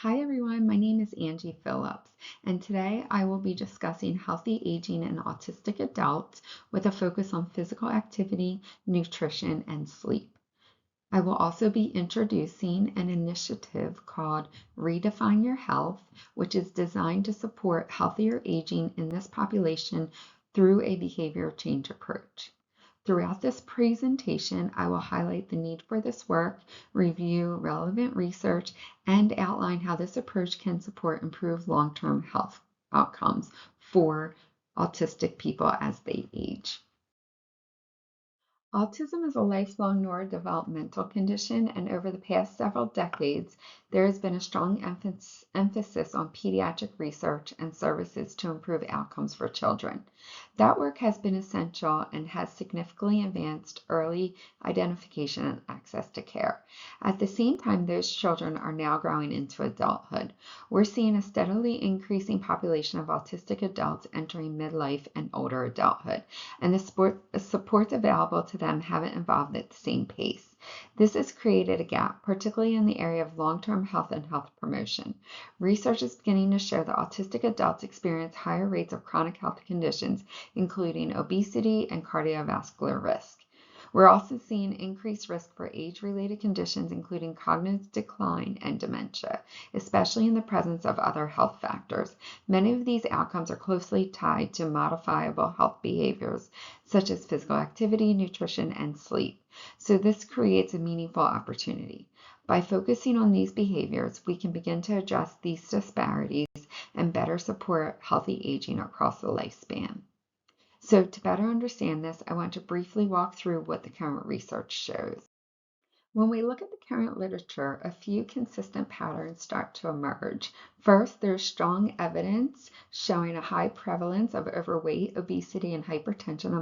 Hi everyone, my name is Angie Phillips, and today I will be discussing healthy aging in autistic adults with a focus on physical activity, nutrition, and sleep. I will also be introducing an initiative called Redefine Your Health, which is designed to support healthier aging in this population through a behavior change approach. Throughout this presentation, I will highlight the need for this work, review relevant research, and outline how this approach can support improved long-term health outcomes for autistic people as they age. Autism is a lifelong neurodevelopmental condition, and over the past several decades, there has been a strong emphasis on pediatric research and services to improve outcomes for children. That work has been essential and has significantly advanced early identification and access to care. At the same time, those children are now growing into adulthood. We're seeing a steadily increasing population of autistic adults entering midlife and older adulthood, and the supports available to them haven't evolved at the same pace. This has created a gap, particularly in the area of long-term health and health promotion. Research is beginning to show that autistic adults experience higher rates of chronic health conditions, including obesity and cardiovascular risk. We're also seeing increased risk for age-related conditions, including cognitive decline and dementia, especially in the presence of other health factors. Many of these outcomes are closely tied to modifiable health behaviors, such as physical activity, nutrition, and sleep. So this creates a meaningful opportunity. By focusing on these behaviors, we can begin to address these disparities and better support healthy aging across the lifespan. So to better understand this, I want to briefly walk through what the current research shows. When we look at the current literature, a few consistent patterns start to emerge. First, there's strong evidence showing a high prevalence of overweight, obesity, and hypertension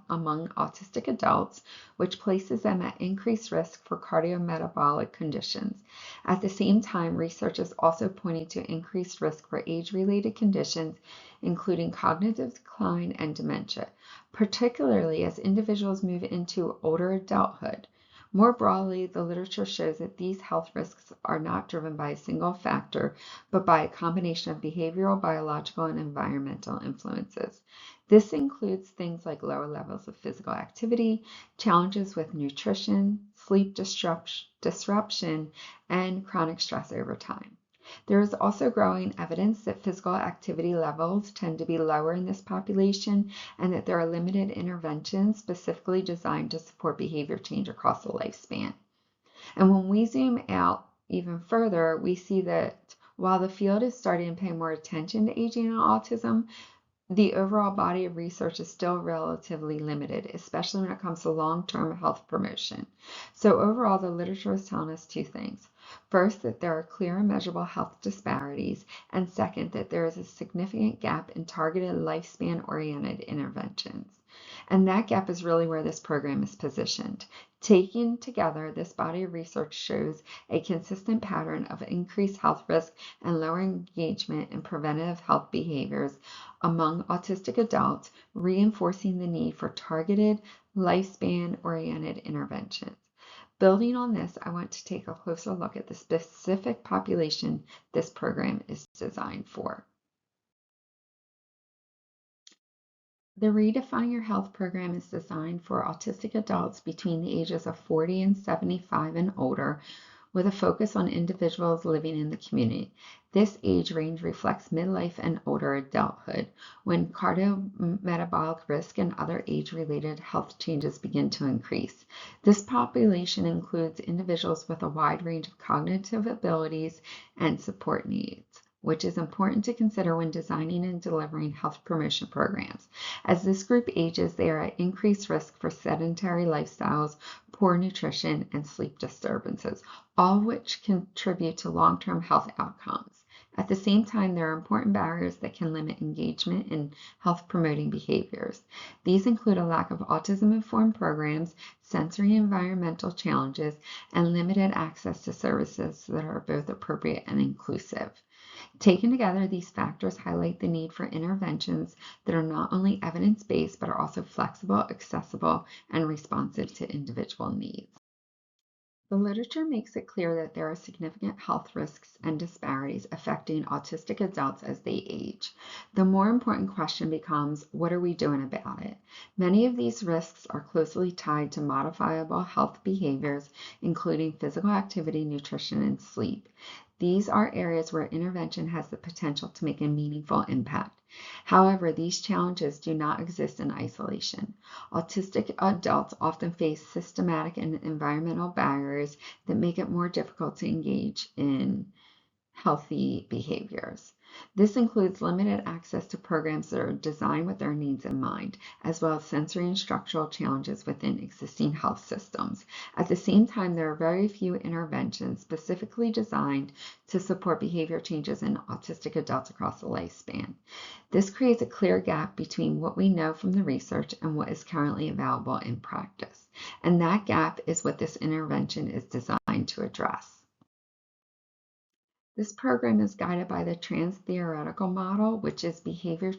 among autistic adults, which places them at increased risk for cardiometabolic conditions. At the same time, research is also pointing to increased risk for age-related conditions, including cognitive decline and dementia, particularly as individuals move into older adulthood. More broadly, the literature shows that these health risks are not driven by a single factor, but by a combination of behavioral, biological, and environmental influences. This includes things like lower levels of physical activity, challenges with nutrition, sleep disruption, and chronic stress over time. There is also growing evidence that physical activity levels tend to be lower in this population and that there are limited interventions specifically designed to support behavior change across the lifespan. And when we zoom out even further, we see that while the field is starting to pay more attention to aging and autism, the overall body of research is still relatively limited, especially when it comes to long-term health promotion. So overall, the literature is telling us two things. First, that there are clear and measurable health disparities, and second, that there is a significant gap in targeted lifespan-oriented interventions. And that gap is really where this program is positioned. Taken together, this body of research shows a consistent pattern of increased health risk and lower engagement in preventative health behaviors among autistic adults, reinforcing the need for targeted, lifespan-oriented interventions. Building on this, I want to take a closer look at the specific population this program is designed for. The Redefine Your Health program is designed for autistic adults between the ages of 40 and 75 and older, with a focus on individuals living in the community. This age range reflects midlife and older adulthood, when cardiometabolic risk and other age-related health changes begin to increase. This population includes individuals with a wide range of cognitive abilities and support needs, which is important to consider when designing and delivering health promotion programs. As this group ages, they are at increased risk for sedentary lifestyles, poor nutrition, and sleep disturbances, all of which contribute to long-term health outcomes. At the same time, there are important barriers that can limit engagement in health-promoting behaviors. These include a lack of autism-informed programs, sensory and environmental challenges, and limited access to services that are both appropriate and inclusive. Taken together, these factors highlight the need for interventions that are not only evidence-based, but are also flexible, accessible, and responsive to individual needs. The literature makes it clear that there are significant health risks and disparities affecting autistic adults as they age. The more important question becomes, what are we doing about it? Many of these risks are closely tied to modifiable health behaviors, including physical activity, nutrition, and sleep. These are areas where intervention has the potential to make a meaningful impact. However, these challenges do not exist in isolation. Autistic adults often face systematic and environmental barriers that make it more difficult to engage in healthy behaviors. This includes limited access to programs that are designed with their needs in mind, as well as sensory and structural challenges within existing health systems. At the same time, there are very few interventions specifically designed to support behavior changes in autistic adults across the lifespan. This creates a clear gap between what we know from the research and what is currently available in practice. And that gap is what this intervention is designed to address. This program is guided by the trans-theoretical model, which is a behavior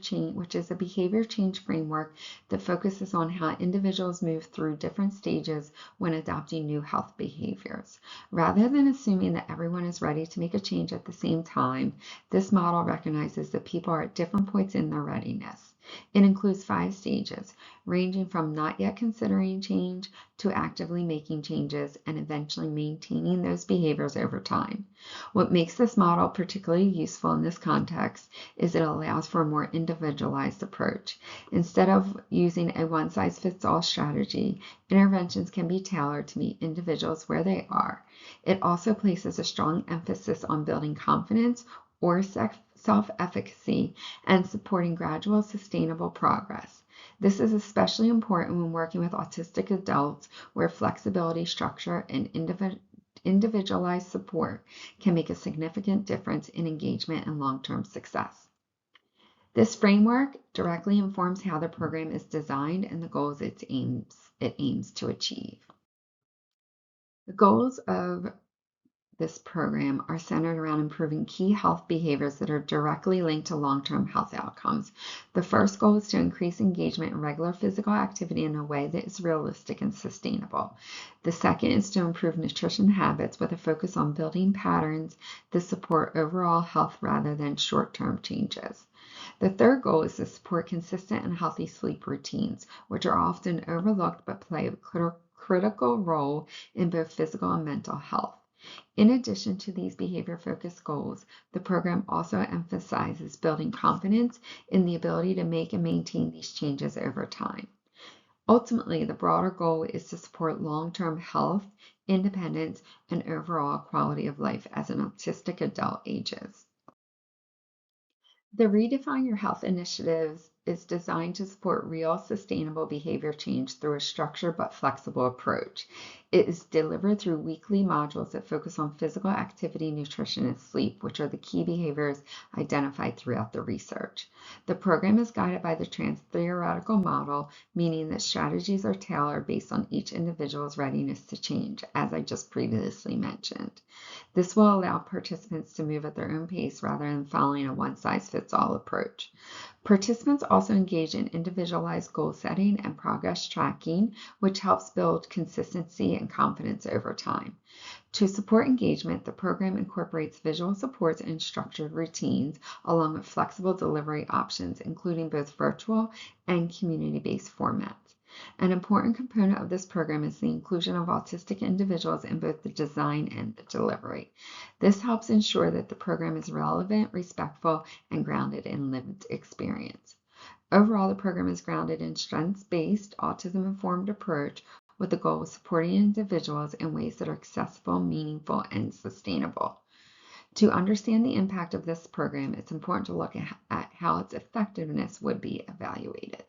change framework that focuses on how individuals move through different stages when adopting new health behaviors. Rather than assuming that everyone is ready to make a change at the same time, this model recognizes that people are at different points in their readiness. It includes 5 stages, ranging from not yet considering change to actively making changes and eventually maintaining those behaviors over time. What makes this model particularly useful in this context is it allows for a more individualized approach. Instead of using a one-size-fits-all strategy, interventions can be tailored to meet individuals where they are. It also places a strong emphasis on building confidence or self-efficacy and supporting gradual, sustainable progress. This is especially important when working with autistic adults where flexibility, structure, and individualized support can make a significant difference in engagement and long-term success. This framework directly informs how the program is designed and the goals it aims to achieve. The goals of this program are centered around improving key health behaviors that are directly linked to long-term health outcomes. The first goal is to increase engagement in regular physical activity in a way that is realistic and sustainable. The second is to improve nutrition habits with a focus on building patterns that support overall health rather than short-term changes. The third goal is to support consistent and healthy sleep routines, which are often overlooked but play a critical role in both physical and mental health. In addition to these behavior-focused goals, the program also emphasizes building confidence in the ability to make and maintain these changes over time. Ultimately, the broader goal is to support long-term health, independence, and overall quality of life as an autistic adult ages. The Redefine Your Health initiatives is designed to support real sustainable behavior change through a structured but flexible approach. It is delivered through weekly modules that focus on physical activity, nutrition, and sleep, which are the key behaviors identified throughout the research. The program is guided by the trans-theoretical model, meaning that strategies are tailored based on each individual's readiness to change, as I just previously mentioned. This will allow participants to move at their own pace rather than following a one-size-fits-all approach. Participants also engage in individualized goal setting and progress tracking, which helps build consistency and confidence over time. To support engagement, the program incorporates visual supports and structured routines, along with flexible delivery options, including both virtual and community-based formats. An important component of this program is the inclusion of autistic individuals in both the design and the delivery. This helps ensure that the program is relevant, respectful, and grounded in lived experience. Overall, the program is grounded in strengths-based, autism-informed approach with the goal of supporting individuals in ways that are accessible, meaningful, and sustainable. To understand the impact of this program, it's important to look at how its effectiveness would be evaluated.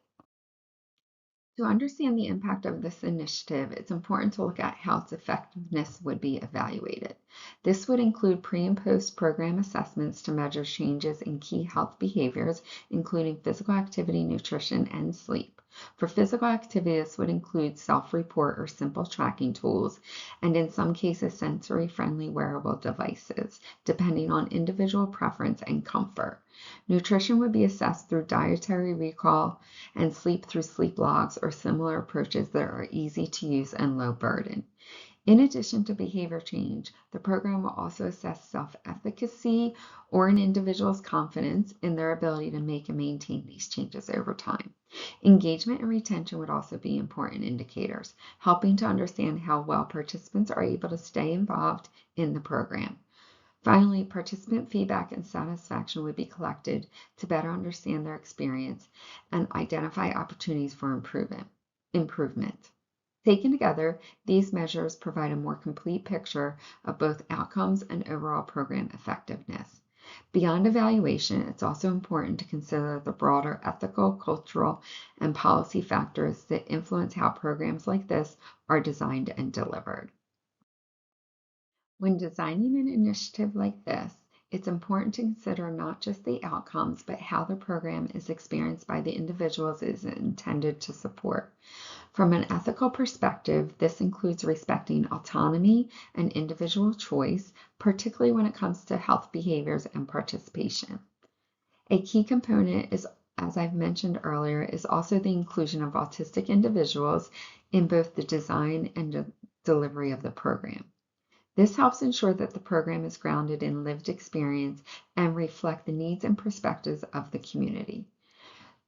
To understand the impact of this initiative, it's important to look at how its effectiveness would be evaluated. This would include pre- and post-program assessments to measure changes in key health behaviors, including physical activity, nutrition, and sleep. For physical activity, this would include self-report or simple tracking tools, and in some cases, sensory-friendly wearable devices, depending on individual preference and comfort. Nutrition would be assessed through dietary recall, and sleep through sleep logs or similar approaches that are easy to use and low burden. In addition to behavior change, the program will also assess self-efficacy or an individual's confidence in their ability to make and maintain these changes over time. Engagement and retention would also be important indicators, helping to understand how well participants are able to stay involved in the program. Finally, participant feedback and satisfaction would be collected to better understand their experience and identify opportunities for improvement. Taken together, these measures provide a more complete picture of both outcomes and overall program effectiveness. Beyond evaluation, it's also important to consider the broader ethical, cultural, and policy factors that influence how programs like this are designed and delivered. When designing an initiative like this, it's important to consider not just the outcomes, but how the program is experienced by the individuals it is intended to support. From an ethical perspective, this includes respecting autonomy and individual choice, particularly when it comes to health behaviors and participation. A key component is, as I've mentioned earlier, is also the inclusion of autistic individuals in both the design and delivery of the program. This helps ensure that the program is grounded in lived experience and reflect the needs and perspectives of the community.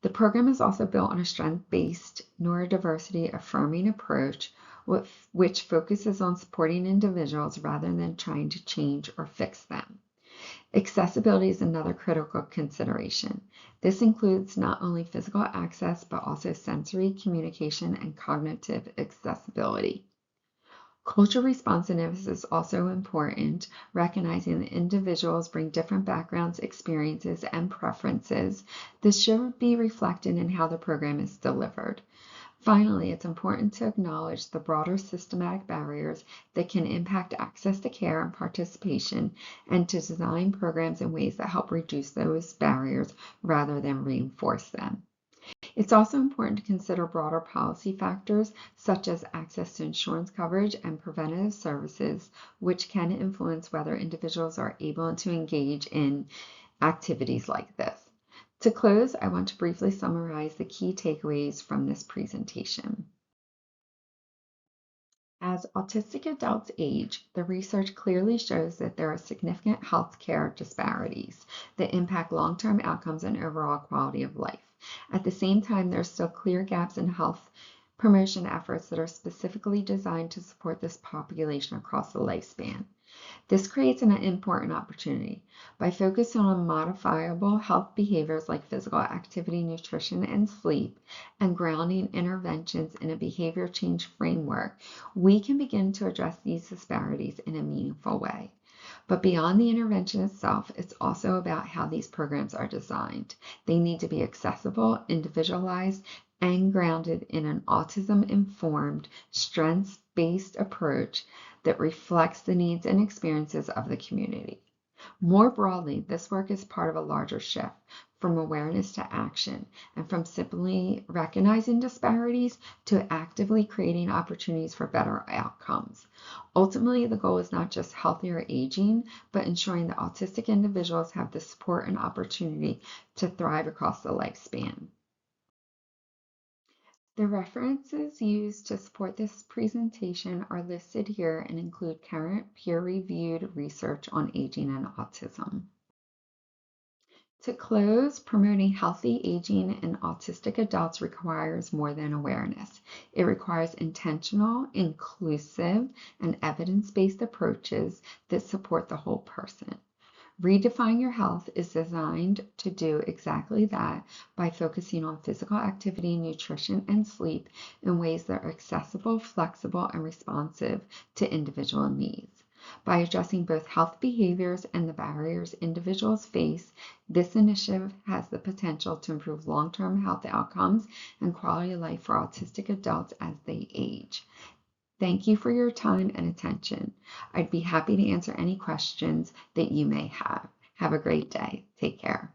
The program is also built on a strength-based, neurodiversity affirming approach, which focuses on supporting individuals rather than trying to change or fix them. Accessibility is another critical consideration. This includes not only physical access, but also sensory, communication, and cognitive accessibility. Cultural responsiveness is also important, recognizing that individuals bring different backgrounds, experiences, and preferences. This should be reflected in how the program is delivered. Finally, it's important to acknowledge the broader systematic barriers that can impact access to care and participation, and to design programs in ways that help reduce those barriers rather than reinforce them. It's also important to consider broader policy factors such as access to insurance coverage and preventative services, which can influence whether individuals are able to engage in activities like this. To close, I want to briefly summarize the key takeaways from this presentation. As autistic adults age, the research clearly shows that there are significant healthcare disparities that impact long-term outcomes and overall quality of life. At the same time, there are still clear gaps in health promotion efforts that are specifically designed to support this population across the lifespan. This creates an important opportunity. By focusing on modifiable health behaviors like physical activity, nutrition, and sleep, and grounding interventions in a behavior change framework, we can begin to address these disparities in a meaningful way. But beyond the intervention itself, it's also about how these programs are designed. They need to be accessible, individualized, and grounded in an autism-informed, strengths-based approach that reflects the needs and experiences of the community. More broadly, this work is part of a larger shift from awareness to action, and from simply recognizing disparities to actively creating opportunities for better outcomes. Ultimately, the goal is not just healthier aging, but ensuring that autistic individuals have the support and opportunity to thrive across the lifespan. The references used to support this presentation are listed here and include current peer-reviewed research on aging and autism. To close, promoting healthy aging in autistic adults requires more than awareness. It requires intentional, inclusive, and evidence-based approaches that support the whole person. Redefine Your Health is designed to do exactly that by focusing on physical activity, nutrition, and sleep in ways that are accessible, flexible, and responsive to individual needs. By addressing both health behaviors and the barriers individuals face, this initiative has the potential to improve long-term health outcomes and quality of life for autistic adults as they age. Thank you for your time and attention. I'd be happy to answer any questions that you may have. Have a great day. Take care.